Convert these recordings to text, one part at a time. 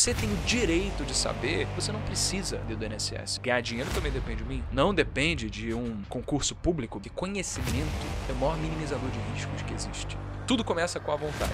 Você tem o direito de saber, você não precisa do INSS. Ganhar dinheiro também depende de mim. Não depende de um concurso público. De conhecimento é o maior minimizador de riscos que existe. Tudo começa com a vontade.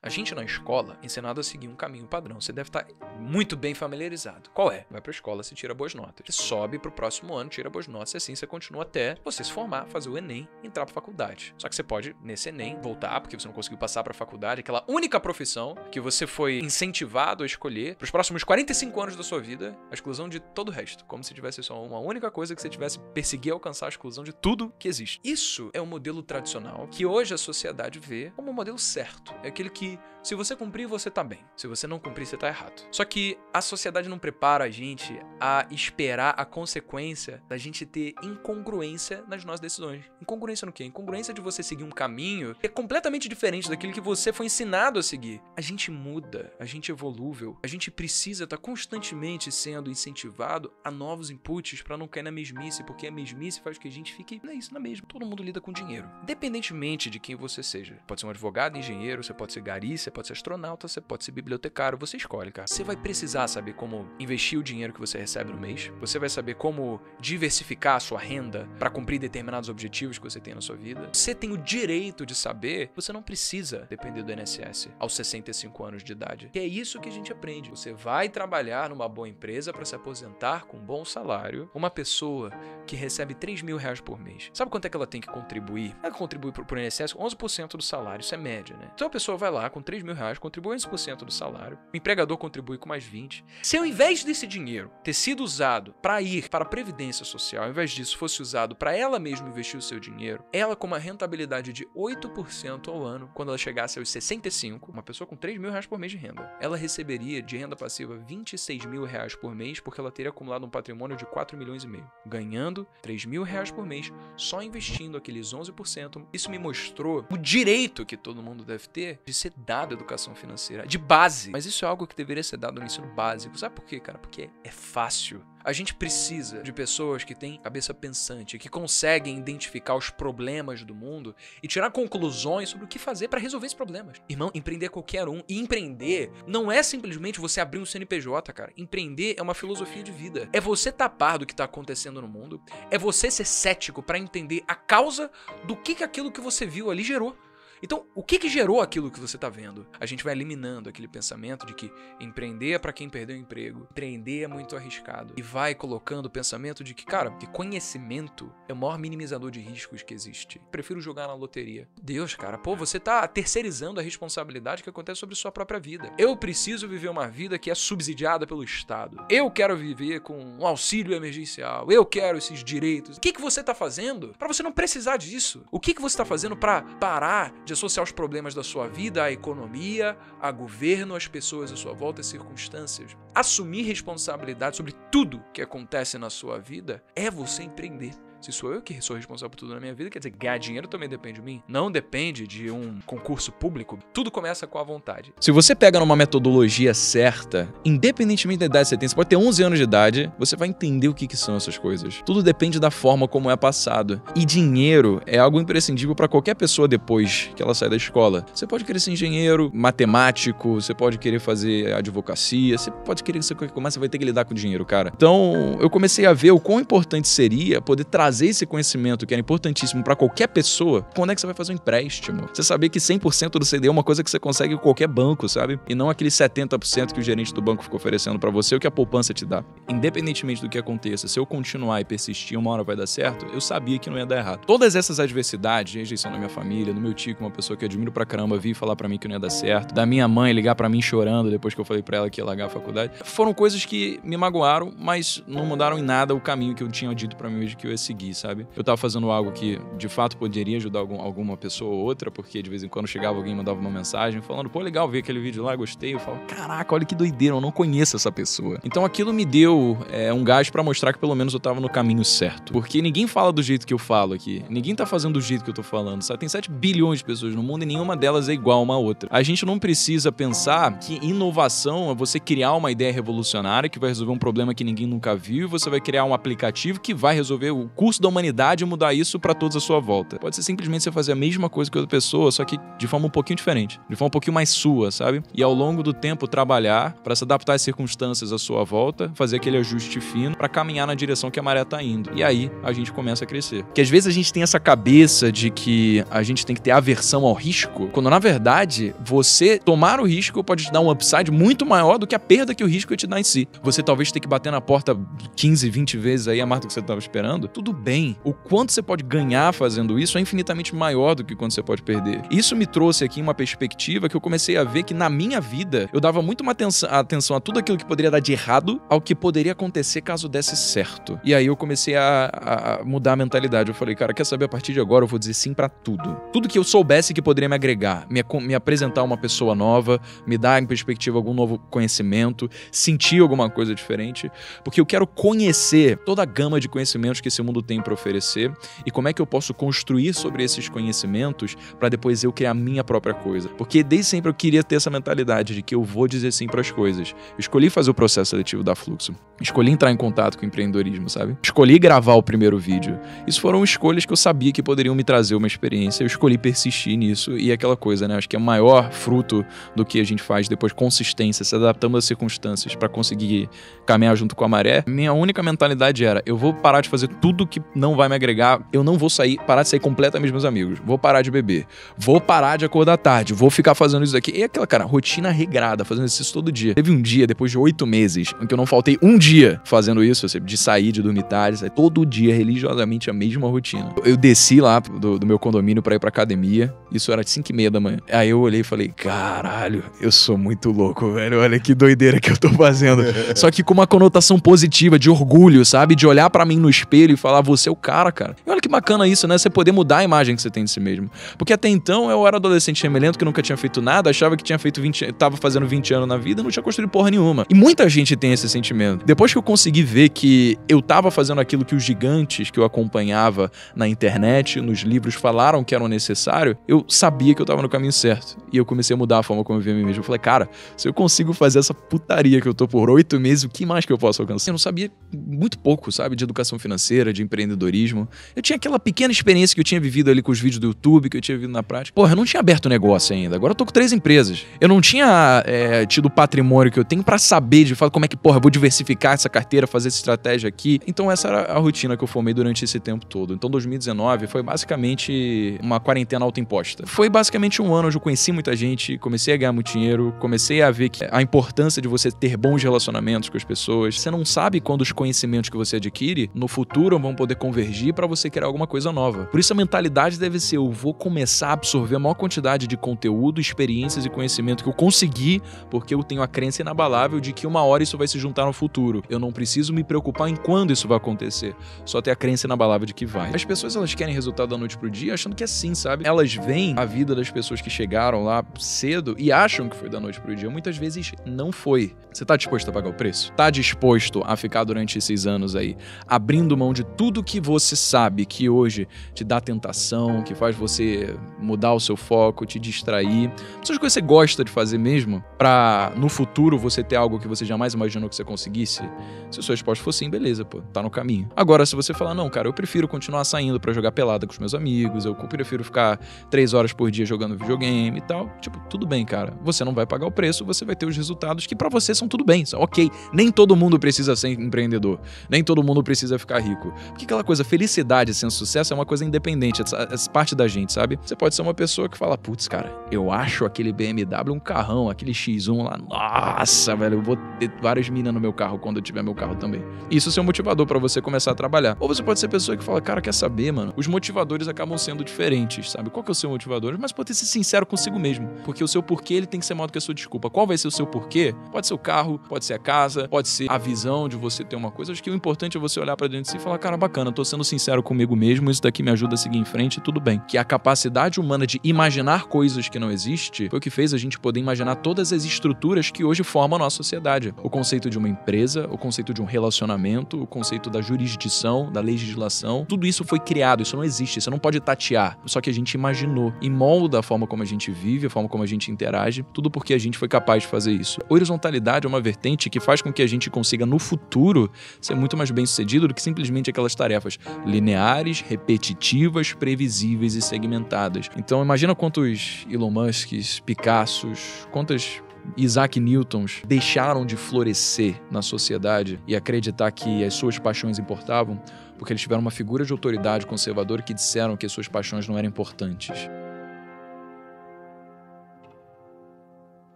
A gente na escola é ensinado a seguir um caminho padrão. Você deve estar muito bem familiarizado. Qual é? Vai pra escola, você tira boas notas. Você sobe pro próximo ano, tira boas notas, e assim você continua até você se formar, fazer o Enem e entrar pra faculdade. Só que você pode, nesse Enem, voltar, porque você não conseguiu passar pra faculdade, aquela única profissão que você foi incentivado a escolher pros próximos 45 anos da sua vida, a exclusão de todo o resto. Como se tivesse só uma única coisa que você tivesse perseguir alcançar a exclusão de tudo que existe. Isso é o modelo tradicional que hoje a sociedade vê como um modelo certo. É aquele que se você cumprir, você tá bem. Se você não cumprir, você tá errado. Só que a sociedade não prepara a gente a esperar a consequência da gente ter incongruência nas nossas decisões. Incongruência no quê? Incongruência de você seguir um caminho que é completamente diferente daquilo que você foi ensinado a seguir. A gente muda, a gente é volúvel, a gente precisa estar constantemente sendo incentivado a novos inputs para não cair na mesmice, porque a mesmice faz com que a gente fique na mesma. Todo mundo lida com dinheiro. Independentemente de quem você seja. Pode ser um advogado, engenheiro, você pode ser gari, você pode ser astronauta, você pode ser bibliotecário, você escolhe, cara. Você vai precisar saber como investir o dinheiro que você recebe no mês, você vai saber como diversificar a sua renda para cumprir determinados objetivos que você tem na sua vida. Você tem o direito de saber, você não precisa depender do INSS aos 65 anos de idade. Que é isso que a gente aprende. Você vai trabalhar numa boa empresa para se aposentar com um bom salário. Uma pessoa que recebe 3 mil reais por mês, sabe quanto é que ela tem que contribuir? Ela contribui pro INSS 11% do salário, isso é média, né? Então a pessoa vai lá com 3 mil reais, contribui 11% do salário, o empregador contribui com mais 20%. Se ao invés desse dinheiro ter sido usado para ir para a Previdência Social, ao invés disso fosse usado para ela mesma investir o seu dinheiro, ela com uma rentabilidade de 8% ao ano, quando ela chegasse aos 65, uma pessoa com 3 mil reais por mês de renda, ela receberia de renda passiva 26 mil reais por mês, porque ela teria acumulado um patrimônio de 4 milhões e meio, ganhando 3 mil reais por mês, só investindo aqueles 11%. Isso me mostrou o direito que todo mundo deve ter de ser dado educação financeira, de base. Mas isso é algo que deveria ser dado no ensino básico. Sabe por quê, cara? Porque é fácil. A gente precisa de pessoas que têm cabeça pensante, que conseguem identificar os problemas do mundo e tirar conclusões sobre o que fazer para resolver esses problemas. Irmão, empreender é qualquer um. E empreender não é simplesmente você abrir um CNPJ, cara. Empreender é uma filosofia de vida. É você tapar do que tá acontecendo no mundo. É você ser cético para entender a causa do que aquilo que você viu ali gerou. Então, o que gerou aquilo que você está vendo? A gente vai eliminando aquele pensamento de que empreender é para quem perdeu o emprego, empreender é muito arriscado. E vai colocando o pensamento de que, cara, que conhecimento é o maior minimizador de riscos que existe. Prefiro jogar na loteria. Deus, cara, pô, você tá terceirizando a responsabilidade que acontece sobre sua própria vida. Eu preciso viver uma vida que é subsidiada pelo Estado. Eu quero viver com um auxílio emergencial. Eu quero esses direitos. O que você tá fazendo para você não precisar disso? O que você tá fazendo para parar de associar os problemas da sua vida à economia, a governo, às pessoas à sua volta, às circunstâncias? Assumir responsabilidade sobre tudo que acontece na sua vida é você empreender. Se sou eu que sou responsável por tudo na minha vida, quer dizer, ganhar dinheiro também depende de mim. Não depende de um concurso público. Tudo começa com a vontade. Se você pega numa metodologia certa, independentemente da idade que você tem, você pode ter 11 anos de idade, você vai entender o que são essas coisas. Tudo depende da forma como é passado. E dinheiro é algo imprescindível para qualquer pessoa depois que ela sai da escola. Você pode querer ser engenheiro, matemático, você pode querer fazer advocacia, você pode querer ser qualquer coisa, mas você vai ter que lidar com dinheiro, cara. Então, eu comecei a ver o quão importante seria poder trazer esse conhecimento que era importantíssimo para qualquer pessoa. Quando é que você vai fazer um empréstimo? Você saber que 100% do CD é uma coisa que você consegue em qualquer banco, sabe? E não aquele 70% que o gerente do banco fica oferecendo para você, o que a poupança te dá. Independentemente do que aconteça, se eu continuar e persistir, uma hora vai dar certo, eu sabia que não ia dar errado. Todas essas adversidades, rejeição da minha família, do meu tio, que é uma pessoa que eu admiro pra caramba, vir falar pra mim que não ia dar certo, da minha mãe ligar pra mim chorando depois que eu falei pra ela que ia largar a faculdade, foram coisas que me magoaram, mas não mudaram em nada o caminho que eu tinha dito pra mim hoje que eu ia seguir, sabe? Eu tava fazendo algo que, de fato, poderia ajudar alguma pessoa ou outra, porque de vez em quando chegava alguém e mandava uma mensagem falando, pô, legal ver aquele vídeo lá, gostei. Eu falo, caraca, olha que doideira, eu não conheço essa pessoa. Então aquilo me deu um gás pra mostrar que pelo menos eu tava no caminho certo. Porque ninguém fala do jeito que eu falo aqui. Ninguém tá fazendo do jeito que eu tô falando, sabe? Tem 7 bilhões de pessoas no mundo e nenhuma delas é igual uma a outra. A gente não precisa pensar que inovação é você criar uma ideia revolucionária que vai resolver um problema que ninguém nunca viu e você vai criar um aplicativo que vai resolver o custo curso da humanidade e mudar isso pra todos à sua volta. Pode ser simplesmente você fazer a mesma coisa que outra pessoa, só que de forma um pouquinho diferente, de forma um pouquinho mais sua, sabe? E ao longo do tempo trabalhar pra se adaptar às circunstâncias à sua volta, fazer aquele ajuste fino pra caminhar na direção que a maré tá indo. E aí a gente começa a crescer. Porque às vezes a gente tem essa cabeça de que a gente tem que ter aversão ao risco, quando na verdade você tomar o risco pode te dar um upside muito maior do que a perda que o risco ia te dar em si. Você talvez tenha que bater na porta 15, 20 vezes aí a mais do que você estava esperando. Tudo bem. O quanto você pode ganhar fazendo isso é infinitamente maior do que quanto você pode perder. Isso me trouxe aqui uma perspectiva que eu comecei a ver que na minha vida eu dava muito uma atenção a tudo aquilo que poderia dar de errado ao que poderia acontecer caso desse certo. E aí eu comecei a mudar a mentalidade. Eu falei, cara, quer saber, a partir de agora eu vou dizer sim pra tudo. Tudo que eu soubesse que poderia me agregar, me apresentar uma pessoa nova, me dar em perspectiva algum novo conhecimento, sentir alguma coisa diferente, porque eu quero conhecer toda a gama de conhecimentos que esse mundo tem para oferecer e como é que eu posso construir sobre esses conhecimentos para depois eu criar a minha própria coisa. Porque desde sempre eu queria ter essa mentalidade de que eu vou dizer sim para as coisas. Eu escolhi fazer o processo seletivo da Fluxo, escolhi entrar em contato com o empreendedorismo, sabe? Escolhi gravar o primeiro vídeo. Isso foram escolhas que eu sabia que poderiam me trazer uma experiência. Eu escolhi persistir nisso e aquela coisa, né? Acho que é o maior fruto do que a gente faz depois, consistência, se adaptando às circunstâncias para conseguir caminhar junto com a maré. Minha única mentalidade era, eu vou parar de fazer tudo que não vai me agregar, eu não vou parar de sair completamente dos meus amigos, vou parar de beber, vou parar de acordar tarde, vou ficar fazendo isso aqui. E aquela, cara, rotina regrada, fazendo isso todo dia. Teve um dia, depois de 8 meses, em que eu não faltei um dia fazendo isso, de sair, de dormir tarde, sair todo dia, religiosamente, a mesma rotina. Eu desci lá do meu condomínio pra ir pra academia, isso era de 5h30 da manhã. Aí eu olhei e falei, caralho, eu sou muito louco, velho, olha que doideira que eu tô fazendo. Só que com uma conotação positiva, de orgulho, sabe? De olhar pra mim no espelho e falar, você é o cara. E olha que bacana isso, né? Você poder mudar a imagem que você tem de si mesmo. Porque até então eu era adolescente remelento que nunca tinha feito nada, achava que tinha feito tava fazendo 20 anos na vida e não tinha construído porra nenhuma. E muita gente tem esse sentimento. Depois que eu consegui ver que eu tava fazendo aquilo que os gigantes que eu acompanhava na internet, nos livros, falaram que era necessário, eu sabia que eu tava no caminho certo. E eu comecei a mudar a forma como eu via a mim mesmo. Eu falei, cara, se eu consigo fazer essa putaria que eu tô por 8 meses, o que mais que eu posso alcançar? Eu não sabia muito pouco, sabe? De educação financeira, de empreendedorismo. Eu tinha aquela pequena experiência que eu tinha vivido ali com os vídeos do YouTube, que eu tinha vivido na prática. Porra, eu não tinha aberto negócio ainda. Agora eu tô com 3 empresas. Eu não tinha tido o patrimônio que eu tenho pra saber de fato como é que, porra, eu vou diversificar essa carteira, fazer essa estratégia aqui. Então essa era a rotina que eu formei durante esse tempo todo. Então 2019 foi basicamente uma quarentena autoimposta. Foi basicamente um ano onde eu conheci muita gente, comecei a ganhar muito dinheiro, comecei a ver que a importância de você ter bons relacionamentos com as pessoas. Você não sabe quando os conhecimentos que você adquire no futuro vão poder convergir para você criar alguma coisa nova. Por isso a mentalidade deve ser, eu vou começar a absorver a maior quantidade de conteúdo, experiências e conhecimento que eu conseguir, porque eu tenho a crença inabalável de que uma hora isso vai se juntar no futuro. Eu não preciso me preocupar em quando isso vai acontecer, só ter a crença inabalável de que vai. As pessoas, elas querem resultado da noite pro dia achando que é assim, sabe? Elas veem a vida das pessoas que chegaram lá cedo e acham que foi da noite pro dia. Muitas vezes não foi. Você tá disposto a pagar o preço? Tá disposto a ficar durante esses anos aí abrindo mão de tudo que você sabe que hoje te dá tentação, que faz você mudar o seu foco, te distrair, essas coisas que você gosta de fazer mesmo, pra no futuro você ter algo que você jamais imaginou que você conseguisse? Se a sua resposta for sim, beleza, pô, tá no caminho. Agora, se você falar, não, cara, eu prefiro continuar saindo pra jogar pelada com os meus amigos, eu prefiro ficar 3 horas por dia jogando videogame e tal, tipo, tudo bem, cara, você não vai pagar o preço, você vai ter os resultados que pra você são tudo bem, ok, nem todo mundo precisa ser empreendedor, nem todo mundo precisa ficar rico, porque aquela coisa, felicidade sem sucesso é uma coisa independente, essa parte da gente, sabe? Você pode ser uma pessoa que fala, putz, cara, eu acho aquele BMW um carrão, aquele X1 lá, nossa, velho, eu vou ter várias minas no meu carro quando eu tiver meu carro também. Isso é um motivador pra você começar a trabalhar. Ou você pode ser pessoa que fala, cara, quer saber, mano? Os motivadores acabam sendo diferentes, sabe? Qual que é o seu motivador? Mas pode ser sincero consigo mesmo, porque o seu porquê, ele tem que ser maior do que a sua desculpa. Qual vai ser o seu porquê? Pode ser o carro, pode ser a casa, pode ser a visão de você ter uma coisa. Acho que o importante é você olhar pra dentro de si e falar, cara, bacana, tô sendo sincero comigo mesmo, isso daqui me ajuda a seguir em frente, tudo bem. Que a capacidade humana de imaginar coisas que não existem foi o que fez a gente poder imaginar todas as estruturas que hoje formam a nossa sociedade. O conceito de uma empresa, o conceito de um relacionamento, o conceito da jurisdição, da legislação, tudo isso foi criado, isso não existe, você não pode tatear, só que a gente imaginou e molda a forma como a gente vive, a forma como a gente interage, tudo porque a gente foi capaz de fazer isso. A horizontalidade é uma vertente que faz com que a gente consiga no futuro ser muito mais bem sucedido do que simplesmente aquelas tarefas lineares, repetitivas, previsíveis e segmentadas. Então imagina quantos Elon Musks, Picassos, quantas Isaac Newtons deixaram de florescer na sociedade e acreditar que as suas paixões importavam, porque eles tiveram uma figura de autoridade conservadora que disseram que as suas paixões não eram importantes.